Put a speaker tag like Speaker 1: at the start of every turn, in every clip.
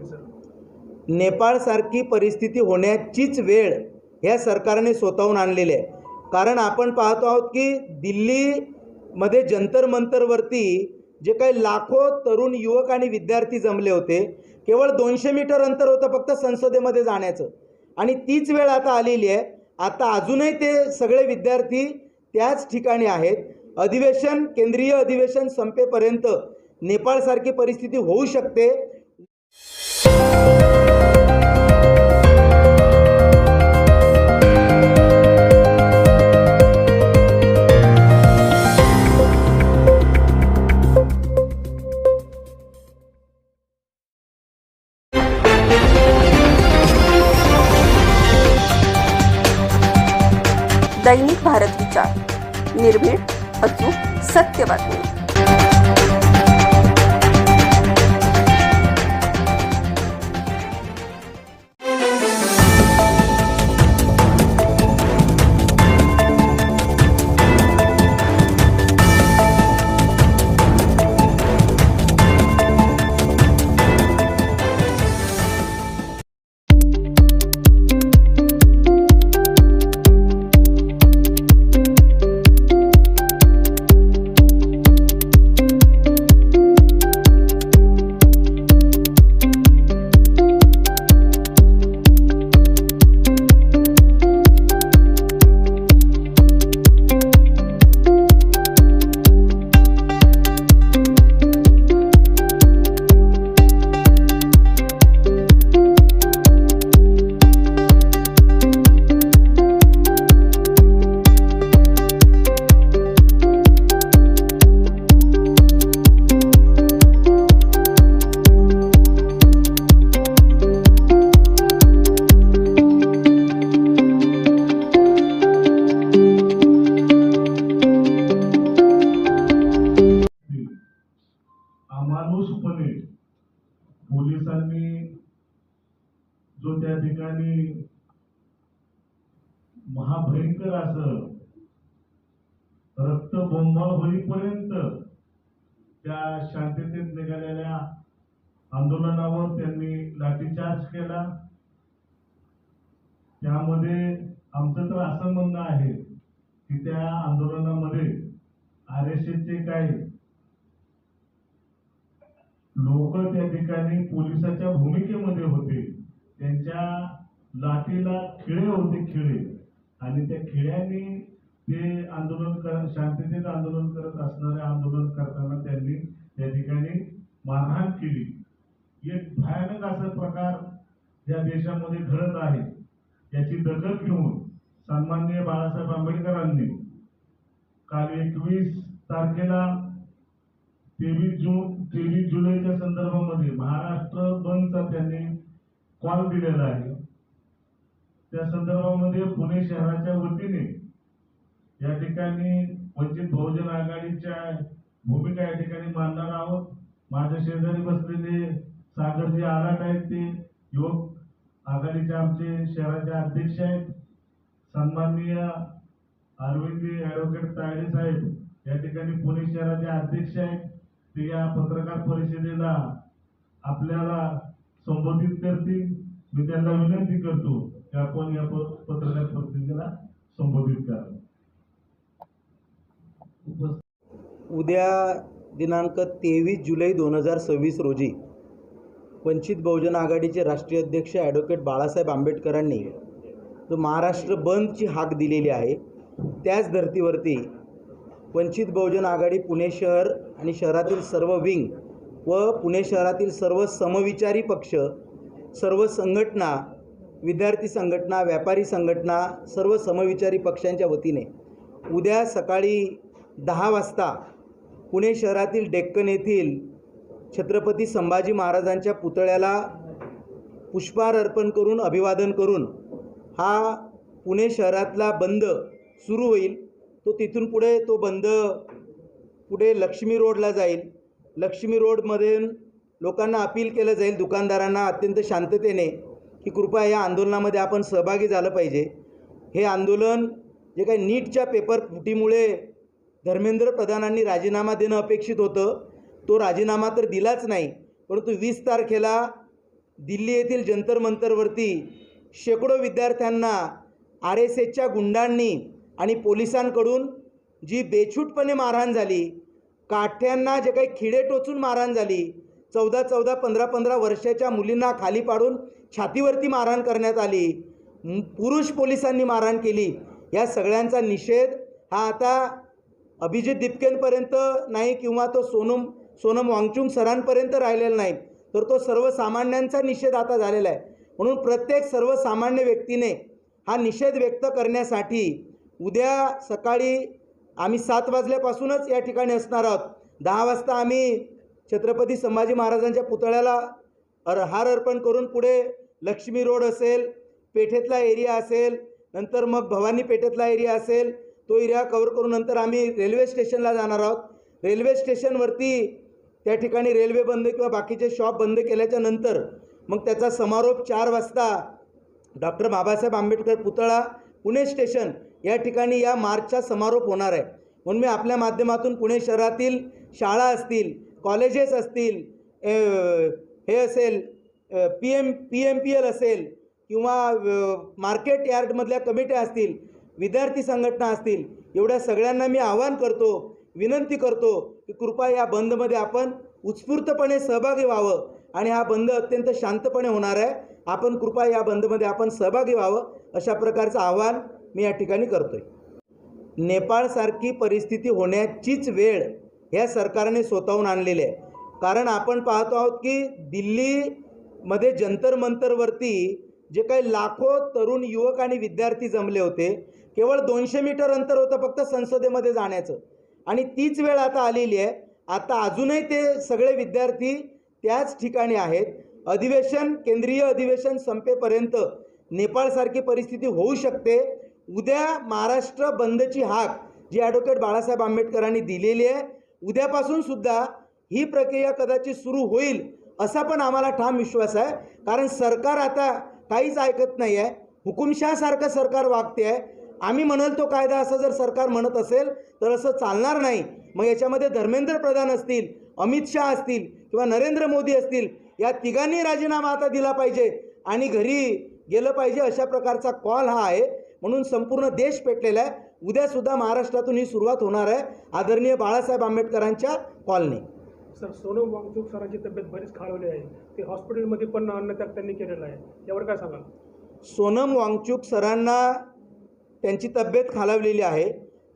Speaker 1: होती सर?
Speaker 2: नेपाळसारखी परिस्थिती होण्याचीच वेळ ह्या सरकारने स्वतःहून आणलेली आहे. कारण आपण पाहतो आहोत की दिल्लीमध्ये जंतर मंतरवरती जे काही लाखो तरुण युवक आणि विद्यार्थी जमले होते, केवळ 200 मीटर अंतर होतं फक्त संसदेमध्ये जाण्याचं, आणि तीच वेळ आता आलेली आहे. आता अजूनही ते सगळे विद्यार्थी त्याच ठिकाणी आहेत. अधिवेशन, केंद्रीय अधिवेशन संपेपर्यंत नेपाळसारखी परिस्थिती होऊ शकते.
Speaker 3: दैनिक भारत विचार, निर्भीड, अचूक, सत्य बातमी.
Speaker 1: अमानुषपणे पोलिसांनी जो त्या ठिकाणी महाभयंकर असं रक्तबंबाळ होईपर्यंत त्या शांततेत निघालेल्या आंदोलनावर त्यांनी लाठीचार्ज केला. त्यामध्ये आमचं तर असं म्हणणं आहे की त्या आंदोलनामध्ये RSSचे काही लोक त्या ठिकाणी पोलिसाच्या भूमिकेमध्ये होते. त्यांच्या लाठीला खिळे होते, खिळे, आणि त्या खिळ्यांनी ते आंदोलन शांततेत आंदोलन करत असणारे आंदोलन करताना त्यांनी त्या ठिकाणी मारहाण केली. एक भयानक असा प्रकार या देशामध्ये घडत आहे. याची दखल घेऊन सन्माननीय बाळासाहेब आंबेडकरांनी काल 21 तारखेला 23 जुलैच्या संदर्भामध्ये महाराष्ट्र बंदचा त्यांनी कॉल दिलेला आहे. त्या संदर्भामध्ये पुणे शहराच्या वतीने या ठिकाणी वंचित बहुजन आघाडीच्या भूमिका या ठिकाणी मांडणार आहोत. माझ्या शेजारी बसलेले सागरजी आलाट आहेत, ते युवक आघाडीचे आमचे शहराचे अध्यक्ष आहेत. सन्माननीय अरविंद ॲडव्होकेट तायडे साहेब या ठिकाणी पुणे शहराचे अध्यक्ष आहेत. ते या पत्रकार परिषदेला आपल्याला संबोधित करतील. मी त्यांना विनंती करतो की आपण या पत्रकार परिषदेला संबोधित करा.
Speaker 2: उद्या दिनांक 23 जुलै 2026 रोजी वंचित बहुजन आघाडीचे राष्ट्रीय अध्यक्ष ॲडव्होकेट बाळासाहेब आंबेडकरांनी जो महाराष्ट्र बंदची हाक दिलेली आहे, त्याच धर्तीवरती वंचित बहुजन आघाडी पुणे शहर आणि शहरातील सर्व विंग व पुणे शहरातील सर्व समविचारी पक्ष, सर्व संघटना, विद्यार्थी संघटना, व्यापारी संघटना, सर्व समविचारी पक्षांच्या वतीने उद्या सकाळी 10 वाजता पुणे शहरातील डेक्कन येथील छत्रपती संभाजी महाराजांच्या पुतळ्याला पुष्पहार अर्पण करून अभिवादन करून हा पुणे शहरातला बंद सुरू होईल. तो तिथून पुढे तो बंद पुढे लक्ष्मी रोडला जाईल. लक्ष्मी रोडमध्ये लोकांना अपील केलं जाईल, दुकानदारांना अत्यंत शांततेने, की कृपया या आंदोलनामध्ये आपण सहभागी झालं पाहिजे. हे आंदोलन जे काही नीटच्या पेपर फुटीमुळे धर्मेंद्र प्रधानांनी राजीनामा देणं अपेक्षित होतं, तो राजीनामा तर दिलाच नाही, परंतु 20 तारखेला दिल्ली येथील जंतर मंतरवरती शेकडो विद्यार्थ्यांना RSSच्या गुंडांनी आणि पोलिसांकडून जी बेछूटपणे मारहाण झाली, काठ्यांना जे काही खिळे टोचून मारहाण झाली, 14-14, 15-15 वर्षाच्या मुलींना खाली पाडून छातीवरती मारहाण करण्यात आली, पुरुष पोलिसांनी मारहाण केली, या सगळ्यांचा निषेध हा आता अभिजित दीपकेंपर्यंत नाही किंवा तो सोनम वांगचुक सरांपर्यंत राहिलेला नाही, तर तो सर्वसामान्यांचा निषेध आता झालेला आहे. म्हणून प्रत्येक सर्वसामान्य व्यक्तीने हा निषेध व्यक्त करण्यासाठी उद्या सकाळी आम्ही 7 वाजल्यापासूनच या ठिकाणी असणार आहोत. 10 वाजता आम्ही छत्रपती संभाजी महाराजांच्या पुतळ्याला हार अर्पण करून पुढे लक्ष्मी रोड असेल, पेठेतला एरिया असेल, नंतर मग भवानी पेठेतला एरिया असेल, तो एरिया कव्हर करून नंतर आम्ही रेल्वे स्टेशनला जाणार आहोत. रेल्वे स्टेशनवरती त्या ठिकाणी रेल्वे बंद किंवा बाकीचे शॉप बंद केल्याच्या नंतर मग त्याचा समारोप 4 वाजता डॉक्टर बाबासाहेब आंबेडकर पुतळा पुणे स्टेशन या ठिकाणी या मार्चचा समारोप होणार आहे. म्हणून मी आपल्या माध्यमातून पुणे शहरातील शाळा असतील, कॉलेजेस असतील, हे असेल PMPL असेल किंवा मार्केट यार्डमधल्या कमिट्या असतील, विद्यार्थी संघटना असतील, एवढ्या सगळ्यांना मी आवाहन करतो, विनंती करतो की कृपया या बंदमध्ये आपण उत्स्फूर्तपणे सहभागी व्हावं आणि हा बंद अत्यंत शांतपणे होणार आहे. आपण कृपया या बंदमध्ये आपण सहभागी व्हावं अशा प्रकारचं आवाहन मी या ठिकाणी करतोय. नेपाळसारखी परिस्थिती होण्याचीच वेळ ह्या सरकारने स्वतःहून आणलेली आहे. कारण आपण पाहतो आहोत की दिल्लीमध्ये जंतर मंतरवरती जे काही लाखो तरुण युवक आणि विद्यार्थी जमले होते, केवळ 200 मीटर अंतर होतं फक्त संसदेमध्ये जाण्याचं, आणि तीच वेळ आता आलेली आहे. आता अजूनही ते सगळे विद्यार्थी त्याच ठिकाणी आहेत. केंद्रीय अधिवेशन संपेपर्यंत नेपाळसारखी परिस्थिती होऊ शकते. उद्या महाराष्ट्र बंदची हाक जी ॲडव्होकेट बाळासाहेब आंबेडकरांनी दिलेली आहे, उद्यापासून सुद्धा ही प्रक्रिया कदाचित सुरू होईल असा पण आम्हाला ठाम विश्वास आहे. कारण सरकार आता काहीच ऐकत नाही आहे, हुकुमशहासारखं सरकार वागते आहे. आम्ही म्हणाल तो कायदा असं जर सरकार म्हणत असेल तर असं चालणार नाही. मग याच्यामध्ये धर्मेंद्र प्रधान असतील, अमित शहा असतील किंवा नरेंद्र मोदी असतील, या तिघांनी राजीनामा आता दिला पाहिजे आणि घरी गेलं पाहिजे अशा प्रकारचा कॉल हा आहे. म्हणून संपूर्ण देश पेटलेला आहे. उद्यासुद्धा महाराष्ट्रातून ही सुरुवात होणार आहे आदरणीय बाळासाहेब आंबेडकरांच्या कॉलने.
Speaker 4: सर, सोनम वांगचुक सरांची तब्येत बरीच खालावली आहे, ते हॉस्पिटलमध्ये पण अन्नत्याग त्यांनी केलेला आहे, यावर काय सांगाल?
Speaker 2: सोनम वांगचुक सरांना त्यांची तब्येत खालावलेली आहे.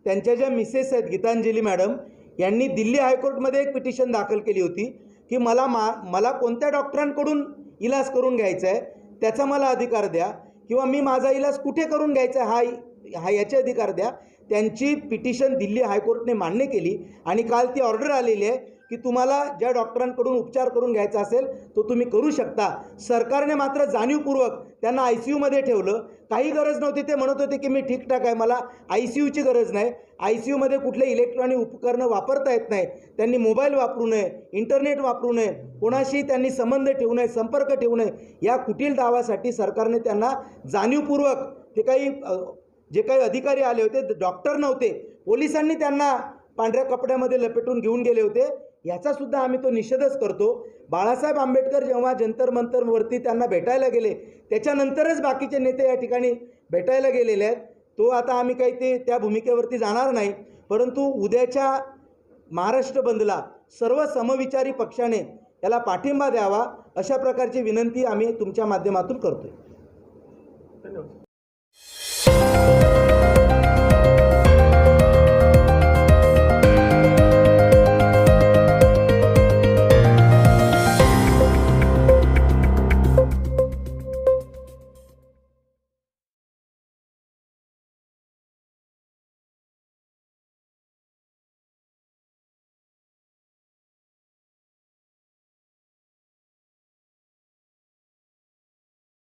Speaker 2: त्यांच्या ज्या मिसेस आहेत गीतांजली मॅडम, यांनी दिल्ली हायकोर्टमध्ये एक पिटिशन दाखल केली होती की मला कोणत्या डॉक्टरांकडून इलाज करून घ्यायचा आहे त्याचा मला अधिकार द्या, किंवा मी माझा इलाज कुठे करून घ्यायचा हा याचे अधिकार द्या. त्यांची पिटिशन दिल्ली हायकोर्टने मान्य केली आणि काल ती ऑर्डर आलेली आहे की तुम्हाला ज्या डॉक्टरांकडून उपचार करून घ्यायचा असेल तो तुम्ही करू शकता. सरकारने मात्र जाणीवपूर्वक त्यांना ICUमध्ये ठेवलं. काही गरज नव्हती. ते म्हणत होते की मी ठीकठाक आहे, मला ICUची गरज नाही. ICUमध्ये कुठले इलेक्ट्रॉनिक उपकरणं वापरता येत नाही. त्यांनी मोबाईल वापरू नये, इंटरनेट वापरू नये, कोणाशी त्यांनी संबंध ठेवू नये, संपर्क ठेवू नये. या कुटील डावासाठी सरकारने त्यांना जाणीवपूर्वक जे काही अधिकारी आले होते, डॉक्टर नव्हते, पोलिसांनी त्यांना पांढऱ्या कपड्यामध्ये लपेटून घेऊन गेले होते. याचासुद्धा आम्ही तो निषेधच करतो. बाळासाहेब आंबेडकर जेव्हा जंतर मंतरवरती त्यांना भेटायला गेले, त्याच्यानंतरच बाकीचे नेते या ठिकाणी भेटायला गेलेले आहेत. तो आता आम्ही काही त्या भूमिकेवरती जाणार नाही. परंतु उद्याच्या महाराष्ट्र बंदला सर्व समविचारी पक्षाने याला पाठिंबा द्यावा अशा प्रकारची विनंती आम्ही तुमच्या माध्यमातून करतोय.
Speaker 4: धन्यवाद.